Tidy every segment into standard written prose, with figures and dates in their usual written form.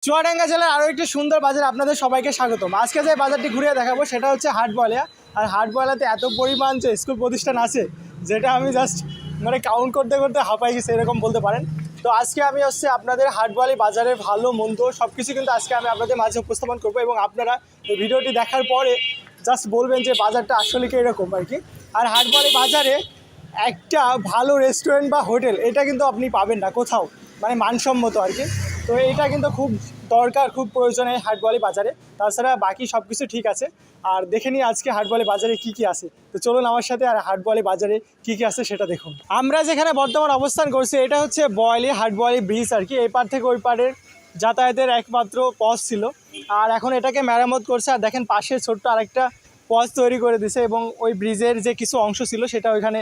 চুয়াডাঙ্গা জেলার আরও একটি সুন্দর বাজার আপনাদের সবাইকে স্বাগতম। আজকে যে বাজারটি ঘুরিয়ে দেখাবো সেটা হচ্ছে হাটবলিয়া। আর হাটবলিয়াতে এত পরিমাণ যে স্কুল প্রতিষ্ঠান আছে যেটা আমি জাস্ট কাউন্ট করতে করতে হাঁপাই গেছি এরকম বলতে পারেন। তো আজকে আমি হচ্ছে আপনাদের হাটবলি বাজারের ভালো মন্দ সব কিছু কিন্তু আজকে আমি আপনাদের মাঝে উপস্থাপন করবো এবং আপনারা এই ভিডিওটি দেখার পরে জাস্ট বলবেন যে বাজারটা আসলে কি এরকম আর কি। আর হাটবলি বাজারে একটা ভালো রেস্টুরেন্ট বা হোটেল এটা কিন্তু আপনি পাবেন না কোথাও, মানসম্মত আর কি। তো এটা কিন্তু খুব দরকার, খুব প্রয়োজন এই হাটবলি বাজারে। তাছাড়া বাকি সব কিছু ঠিক আছে। আর দেখে নিই আজকে হাটবলি বাজারে কি কি আছে। তো চলুন আমার সাথে আর হাটবলি বাজারে কি কি আছে সেটা দেখুন। আমরা যেখানে বর্তমান অবস্থান করছি এটা হচ্ছে বয়ালি হাটবলি ব্রিজ আর কি। এই পার থেকে ওই পারের যাতায়াতের একমাত্র পথ ছিল, আর এখন এটাকে মেরামত করছে। আর দেখেন পাশে ছোট্ট আরেকটা পথ তৈরি করে দিছে এবং ওই ব্রিজের যে কিছু অংশ ছিল সেটা ওইখানে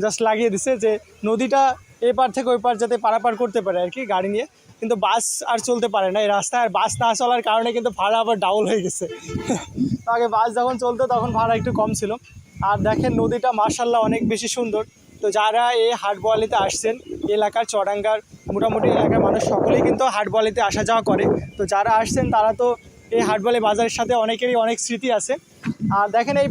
জাস্ট লাগিয়ে দিছে যে নদীটা এই পার থেকে ওই পার যাতে পারাপার করতে পারে আর কি গাড়ি নিয়ে। কিন্তু বাস আর চলতে পারে না এই রাস্তায়। আর বাস না চলার কারণে কিন্তু ভাড়া আবার ডাবল হয়ে গেছে। আগে বাস যখন চলতো তখন ভাড়া একটু কম ছিল। আর দেখেন নদীটা মাশাআল্লাহ অনেক বেশি সুন্দর। তো যারা এই হাটবলিতে আসছেন, এলাকার চুয়াডাঙ্গার মোটামুটি এলাকার মানুষ সকলেই কিন্তু হাটবলিতে আসা যাওয়া করে। তো যারা আসছেন তারা তো এই হাটবলি বাজারের সাথে অনেকেরই অনেক স্মৃতি আছে। আর দেখেন এই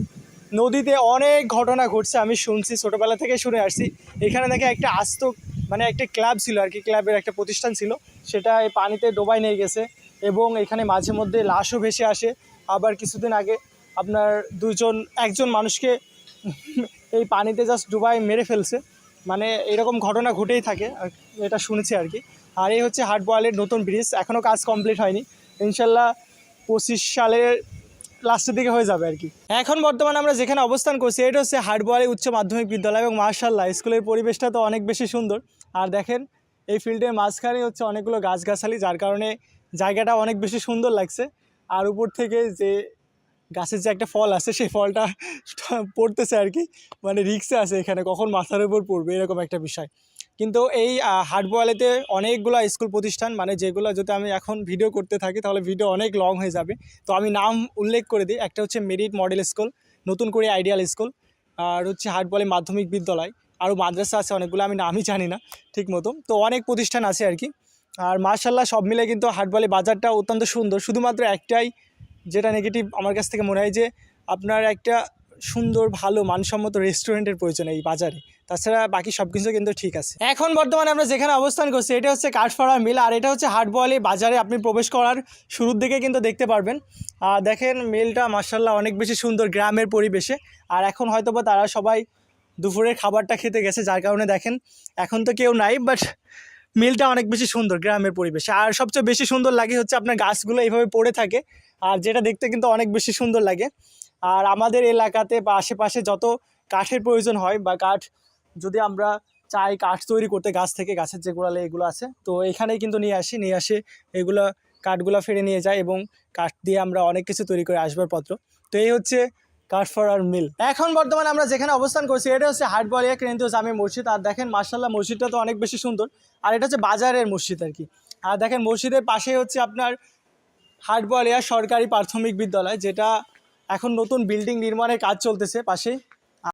নদীতে অনেক ঘটনা ঘটছে, আমি শুনছি, ছোটোবেলা থেকে শুনে আসছি। এখানে দেখে একটা আস্ত একটা ক্লাব ছিল আর কি, ক্লাবের একটা প্রতিষ্ঠান ছিল, সেটা এই পানিতে ডোবাই নিয়ে গেছে এবং এখানে মাঝে মধ্যে লাশও ভেসে আসে। আবার কিছুদিন আগে আপনার একজন মানুষকে এই পানিতে জাস্ট ডুবাই মেরে ফেলছে। এরকম ঘটনা ঘটেই থাকে, এটা শুনেছি আর কি। আর এই হচ্ছে হাটবলির নতুন ব্রিজ, এখনও কাজ কমপ্লিট হয়নি। ইনশাল্লাহ 25 সালের লাস্টের দিকে হয়ে যাবে আর কি। এখন বর্তমানে আমরা যেখানে অবস্থান করছি এটা হচ্ছে হাটবলি উচ্চ মাধ্যমিক বিদ্যালয় এবং মাশাআল্লাহ স্কুলের পরিবেশটা তো অনেক বেশি সুন্দর। আর দেখেন এই ফিল্ডের মাঝখানে হচ্ছে অনেকগুলো গাছগাছালি, যার কারণে জায়গাটা অনেক বেশি সুন্দর লাগছে। আর উপর থেকে যে গাছের যে একটা ফল আছে সেই ফলটা পড়তেছে আর কি, রিক্সে আছে এখানে কখন মাথার উপর পড়বে এরকম একটা বিষয়। কিন্তু এই হাটবলিতে অনেকগুলো স্কুল প্রতিষ্ঠান, যেগুলো যদি আমি এখন ভিডিও করতে থাকি তাহলে ভিডিও অনেক লং হয়ে যাবে। তো আমি নাম উল্লেখ করে দিই। একটা হচ্ছে মেরিট মডেল স্কুল, নতুন করে আইডিয়াল স্কুল, আর হচ্ছে হাটবলি মাধ্যমিক বিদ্যালয়, আরও মাদ্রাসা আছে অনেকগুলো, আমি নামই জানি না ঠিক মতো। তো অনেক প্রতিষ্ঠান আছে আর কি। আর মাশাআল্লাহ সব মিলে কিন্তু হাটবলি বাজারটা অত্যন্ত সুন্দর। শুধুমাত্র একটাই যেটা নেগেটিভ আমার কাছ থেকে মনে হয় যে আপনার একটা সুন্দর ভালো মানসম্মত রেস্টুরেন্টের প্রয়োজন এই বাজারে। তাছাড়া বাকি সব কিছু কিন্তু ঠিক আছে। এখন বর্তমানে আমরা যেখানে অবস্থান করছি এটা হচ্ছে কাঠফাড়া মিল, আর এটা হচ্ছে হাটবলি বাজারে আপনি প্রবেশ করার শুরুর দিকে কিন্তু দেখতে পারবেন। আর দেখেন মিলটা মাশাআল্লাহ অনেক বেশি সুন্দর গ্রামের পরিবেশে। আর এখন হয়তোবা তারা সবাই দুপুরের খাবারটা খেতে গেছে, যার কারণে দেখেন এখন তো কেউ নাই, বাট মিলটা অনেক বেশি সুন্দর গ্রামের পরিবেশে। আর সবচেয়ে বেশি সুন্দর লাগে হচ্ছে আপনার গাছগুলো এইভাবে পড়ে থাকে, আর যেটা দেখতে কিন্তু অনেক বেশি সুন্দর লাগে। আর আমাদের এলাকাতে বা আশেপাশে যত কাঠের প্রয়োজন হয় বা কাঠ যদি আমরা চাই কাঠ তৈরি করতে গাছ থেকে, গাছের যে গোড়ালে এগুলো আছে, তো এখানেই কিন্তু নিয়ে আসে এগুলো কাঠগুলো ফেরে নিয়ে যায় এবং কাঠ দিয়ে আমরা অনেক কিছু তৈরি করে আসবাবপত্র। তো এই হচ্ছে কাঠফাড়ার মিল। এখন বর্তমানে আমরা যেখানে অবস্থান করছি এটা হচ্ছে হাটবলিয়া কেন্দ্রীয় জামে মসজিদ। আর দেখেন মাশাআল্লাহ মসজিদটা তো অনেক বেশি সুন্দর। আর এটা হচ্ছে বাজারের মসজিদ আর কি। আর দেখেন মসজিদের পাশে হচ্ছে আপনার হাটবলিয়া সরকারি প্রাথমিক বিদ্যালয়, যেটা এখন নতুন বিল্ডিং নির্মাণের কাজ চলতেছে পাশেই।